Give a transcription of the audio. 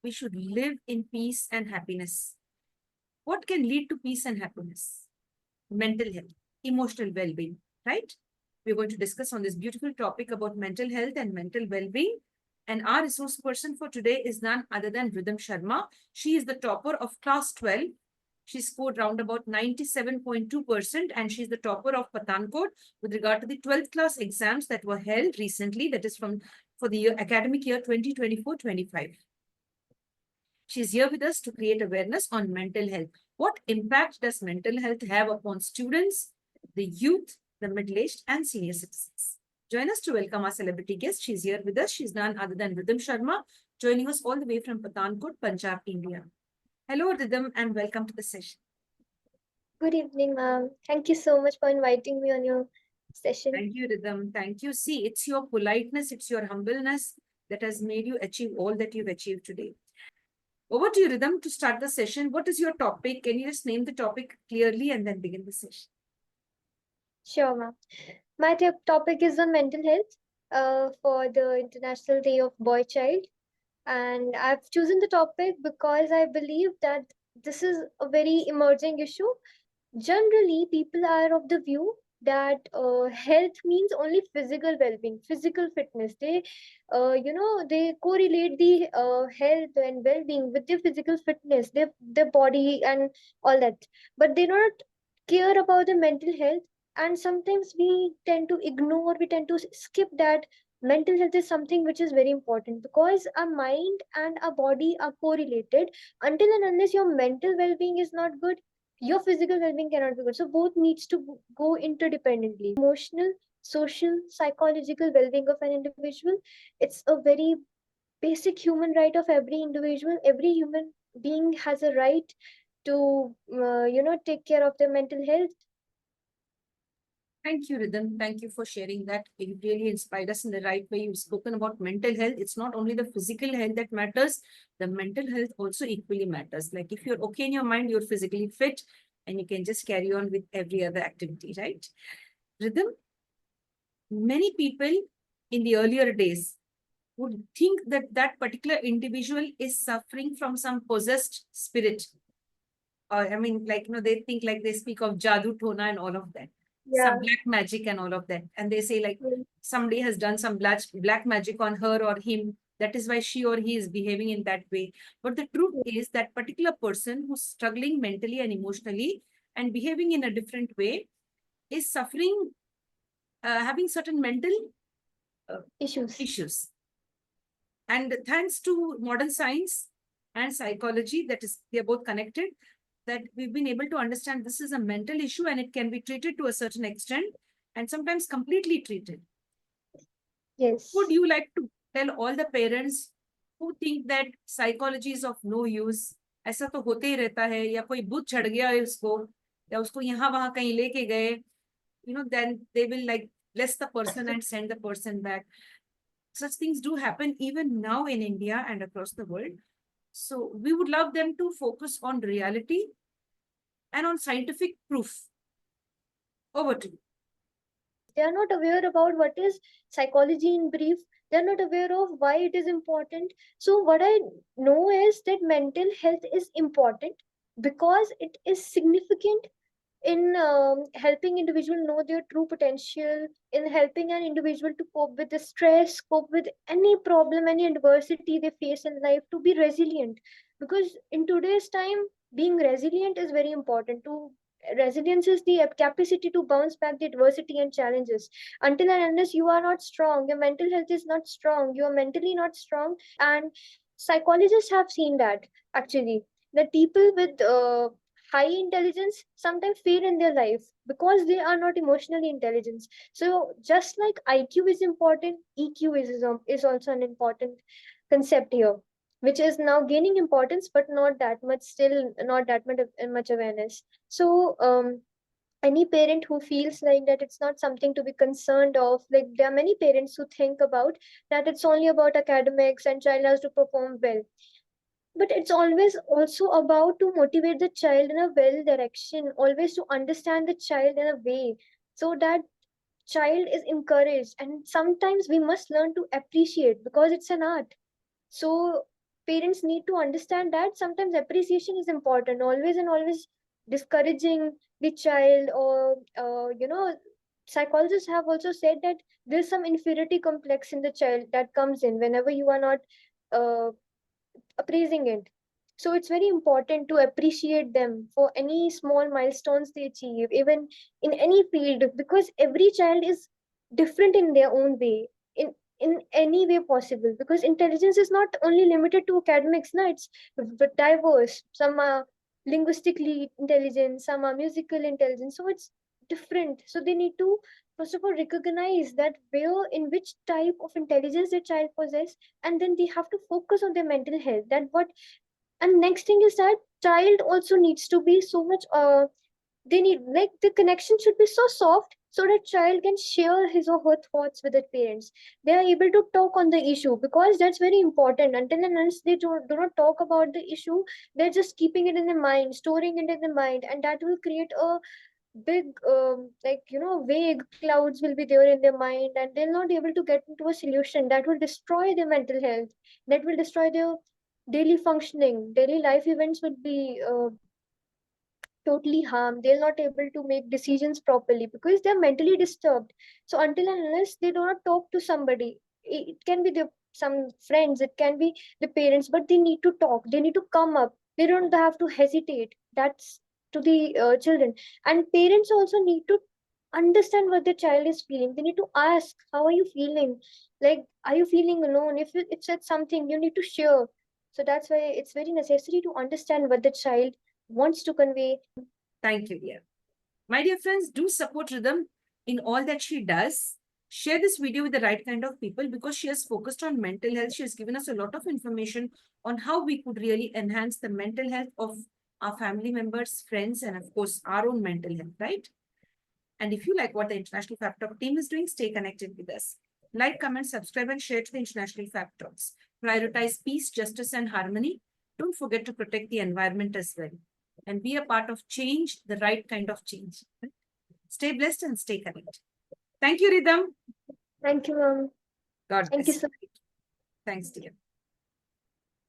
we should live in peace and happiness. What can lead to peace and happiness? Mental health, emotional well-being, right? We're going to discuss on this beautiful topic about mental health and mental well-being. And our resource person for today is none other than Rhythm Sharma. She is the topper of class 12. She scored round about 97.2%, and she's the topper of Pathankot with regard to the 12th class exams that were held recently, that is for the academic year 2024-25. She's here with us to create awareness on mental health. What impact does mental health have upon students, the youth, the middle-aged, and senior citizens? Join us to welcome our celebrity guest. She's here with us. She's none other than Rhythm Sharma, joining us all the way from Pathankot, Punjab, India. Hello, Rhythm, and welcome to the session. Good evening, ma'am. Thank you so much for inviting me on your session. Thank you, Rhythm. Thank you. See, it's your politeness, it's your humbleness that has made you achieve all that you've achieved today. Over to you, Rhythm, to start the session. What is your topic? Can you just name the topic clearly and then begin the session? Sure, ma'am. My topic is on mental health for the International Day of Boy Child. And I've chosen the topic because I believe that this is a very emerging issue. Generally, people are of the view that health means only physical well-being, physical fitness. They correlate the health and well-being with their physical fitness, their body and all that. But they don't care about the mental health. And sometimes we tend to ignore, we tend to skip that mental health is something which is very important because our mind and our body are correlated. Until and unless your mental well-being is not good, your physical well-being cannot be good. So both needs to go interdependently. Emotional, social, psychological well-being of an individual, it's a very basic human right of every individual. Every human being has a right to take care of their mental health. Thank you, Rhythm. Thank you for sharing that. It really inspired us in the right way. You've spoken about mental health. It's not only the physical health that matters, the mental health also equally matters. Like if you're okay in your mind, you're physically fit and you can just carry on with every other activity, right? Rhythm, many people in the earlier days would think that that particular individual is suffering from some possessed spirit. I mean, like, they think like they speak of Jadoo Tona and all of that. Some Yeah. black magic and all of that. And they say like somebody has done some black magic on her or him. That is why she or he is behaving in that way. But the truth is that particular person who's struggling mentally and emotionally and behaving in a different way is suffering, having certain mental issues. And thanks to modern science and psychology, that is, they're both connected, that we've been able to understand this is a mental issue and it can be treated to a certain extent and sometimes completely treated. Yes. Would you like to tell all the parents who think that psychology is of no use? ऐसा तो होते ही रहता है, या कोई भूत चढ़ गया है उसको, या उसको यहाँ वहां कहीं लेके गए, then they will like bless the person and send the person back. Such things do happen even now in India and across the world. So we would love them to focus on reality and on scientific proof. Over to you. They are not aware about what is psychology in brief. They are not aware of why it is important. So what I know is that mental health is important because it is significant in helping individual know their true potential, in helping an individual to cope with the stress, cope with any problem, any adversity they face in life, to be resilient. Because in today's time, being resilient is very important. To resilience is the capacity to bounce back the adversity and challenges. Until and unless you are not strong, your mental health is not strong, you are mentally not strong. And psychologists have seen that actually, that people with high intelligence sometimes fail in their life because they are not emotionally intelligent. So just like IQ is important, EQ is also an important concept here, which is now gaining importance, but not that much, still not that much awareness. So any parent who feels like that it's not something to be concerned of, like there are many parents who think about that it's only about academics and child has to perform well, but it's always also about to motivate the child in a well direction, always to understand the child in a way so that child is encouraged. And sometimes we must learn to appreciate because it's an art. So parents need to understand that sometimes appreciation is important. Always and always discouraging the child, or psychologists have also said that there's some inferiority complex in the child that comes in whenever you are not uh, appraising it. So it's very important to appreciate them for any small milestones they achieve, even in any field, because every child is different in their own way, in any way possible. Because intelligence is not only limited to academics, no, it's diverse. Some are linguistically intelligent, some are musical intelligent. So it's different. So they need to first of all recognize that where in which type of intelligence the child possesses, and then they have to focus on their mental health. That what, and next thing is that child also needs to be so much they need, like, the connection should be so soft so that child can share his or her thoughts with the parents. They are able to talk on the issue, because that's very important. Until and unless they do not talk about the issue, they're just keeping it in their mind, storing it in their mind, and that will create a big vague clouds will be there in their mind, and they'll not able to get into a solution. That will destroy their mental health, that will destroy their daily functioning. Daily life events would be totally harmed. They're not able to make decisions properly because they're mentally disturbed. So until and unless they do not talk to somebody, it can be some friends, it can be the parents, but they need to talk, they need to come up, they don't have to hesitate. That's to the children. And parents also need to understand what the child is feeling. They need to ask, how are you feeling? Like, are you feeling alone? If it's something you need to share. So that's why it's very necessary to understand what the child wants to convey. Thank you, dear. My dear friends, do support Rhythm in all that she does. Share this video with the right kind of people, because she has focused on mental health. She has given us a lot of information on how we could really enhance the mental health of our family members, friends, and of course, our own mental health, right? And if you like what the International Fab Talk team is doing, stay connected with us. Like, comment, subscribe, and share to the International Fab Talks. Prioritize peace, justice, and harmony. Don't forget to protect the environment as well. And be a part of change, the right kind of change. Stay blessed and stay connected. Thank you, Rhythm. Thank you, ma'am. God Thank you bless. so Thanks, dear.